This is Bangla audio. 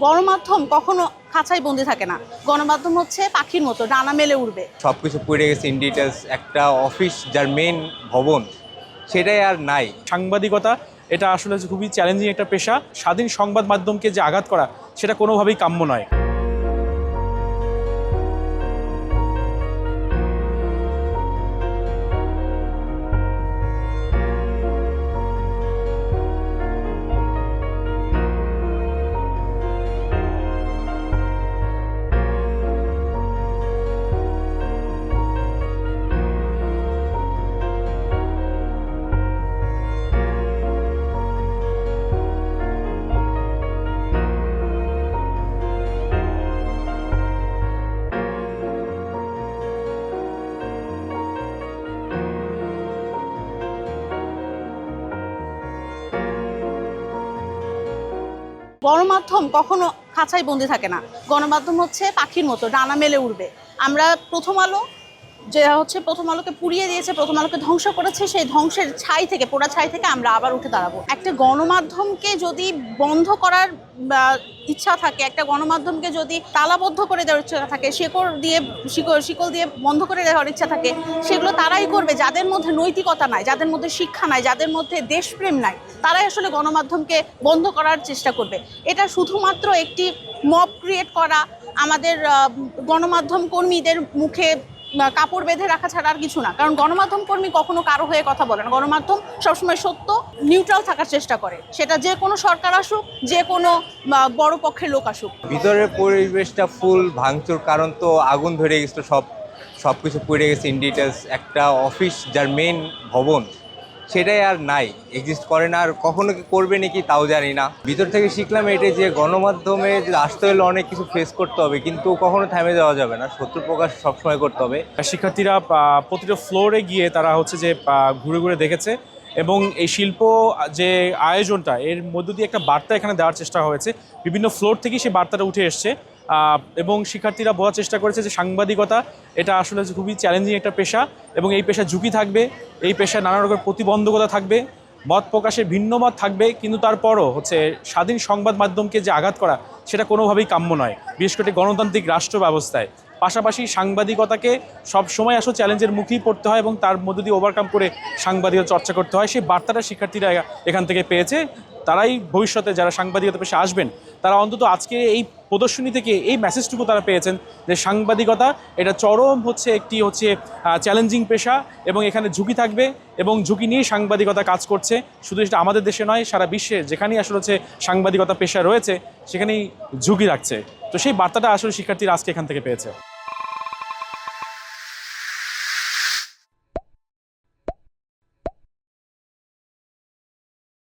গণমাধ্যম কখনো খাঁচায় বন্দি থাকে না। গণমাধ্যম হচ্ছে পাখির মতো, ডানা মেলে উড়বে। সবকিছু পড়ে গেছে ইন ডিটেলস। একটা অফিস যার মেন ভবন সেটাই আর নাই। সাংবাদিকতা এটা আসলে খুবই চ্যালেঞ্জিং একটা পেশা। স্বাধীন সংবাদ মাধ্যমকে যে আঘাত করা সেটা কোনোভাবেই কাম্য নয়। গণমাধ্যম কখনো খাঁচায় বন্দি থাকে না। গণমাধ্যম হচ্ছে পাখির মতো, ডানা মেলে উড়বে। আমরা প্রথম আলোকে পুড়িয়ে দিয়েছে, প্রথম আলোকে ধ্বংস করেছে, সেই ধ্বংসের পোড়া ছাই থেকে আমরা আবার উঠে দাঁড়াবো। একটা গণমাধ্যমকে যদি বন্ধ করার ইচ্ছা থাকে, একটা গণমাধ্যমকে যদি তালাবদ্ধ করে দেওয়ার ইচ্ছা থাকে, শিকল দিয়ে বন্ধ করে দেওয়ার ইচ্ছা থাকে, সেগুলো তারাই করবে যাদের মধ্যে নৈতিকতা নাই, যাদের মধ্যে শিক্ষা নাই, যাদের মধ্যে দেশপ্রেম নাই। তারাই আসলে গণমাধ্যমকে বন্ধ করার চেষ্টা করবে। এটা শুধুমাত্র একটি মব ক্রিয়েট করা, আমাদের গণমাধ্যম কর্মীদের মুখে কাপড় বেঁধে রাখা ছাড়া আর কিছু না। কারণ গণমাধ্যম কর্মী কখনো কারো হয়ে কথা বলে না। গণমাধ্যম সবসময় সত্য, নিউট্রাল থাকার চেষ্টা করে, সেটা যে কোনো সরকার আসুক, যে কোনো বড় পক্ষের লোক আসুক। ভিতরের পরিবেশটা ফুল ভাঙচুর, কারণ তো আগুন ধরে গেছিল, সবকিছু পড়ে গেছে ইন ডিটেলস। একটা অফিস যার মেন ভবন সেটাই আর নাই, এক্সিস্ট করে না। আর কখনো কি করবে নাকি তাও জানি না। ভিতর থেকে শিখলাম এটাই যে গণমাধ্যমে আসতে হলে অনেক কিছু ফেস করতে হবে, কিন্তু কখনো থেমে যাওয়া যাবে না, সত্য প্রকাশ সবসময় করতে হবে। শিক্ষার্থীরা প্রতিটা ফ্লোরে গিয়ে তারা যে ঘুরে ঘুরে দেখেছে, এবং এই শিল্প যে আয়োজনটা, এর মধ্য দিয়ে একটা বার্তা এখানে দেওয়ার চেষ্টা হয়েছে। বিভিন্ন ফ্লোর থেকেই সেই বার্তাটা উঠে এসছে, এবং শিক্ষার্থীরা বোঝার চেষ্টা করেছে যে সাংবাদিকতা এটা আসলে খুবই চ্যালেঞ্জিং একটা পেশা, এবং এই পেশা ঝুঁকি থাকবে, এই পেশায় নানা রকমের প্রতিবন্ধকতা থাকবে, মত প্রকাশের ভিন্ন মত থাকবে, কিন্তু তারপরও স্বাধীন সংবাদ মাধ্যমকে যে আঘাত করা সেটা কোনোভাবেই কাম্য নয়, বিশেষ করে গণতান্ত্রিক রাষ্ট্র ব্যবস্থায়। পাশাপাশি সাংবাদিকতাকে সবসময় আসলে চ্যালেঞ্জের মুখেই পড়তে হয়, এবং তার মধ্য দিয়ে ওভারকাম করে সাংবাদিকতা চর্চা করতে হয়। সেই বার্তাটা শিক্ষার্থীরা এখান থেকে পেয়েছে। তারাই ভবিষ্যতে যারা সাংবাদিকতা পেশে আসবেন, তারা অন্তত আজকে এই প্রদর্শনী থেকে এই মেসেজটুকু তারা পেয়েছেন যে সাংবাদিকতা এটা চরম একটি চ্যালেঞ্জিং পেশা, এবং এখানে ঝুঁকি থাকবে, এবং ঝুঁকি নিয়েই সাংবাদিকতা কাজ করছে। শুধু এটা আমাদের দেশে নয়, সারা বিশ্বে যেখানেই আসলে সাংবাদিকতা পেশা রয়েছে সেখানেই ঝুঁকি রাখছে। তো সেই বার্তাটা আসলে শিক্ষার্থীরা আজকে এখান থেকে পেয়েছে।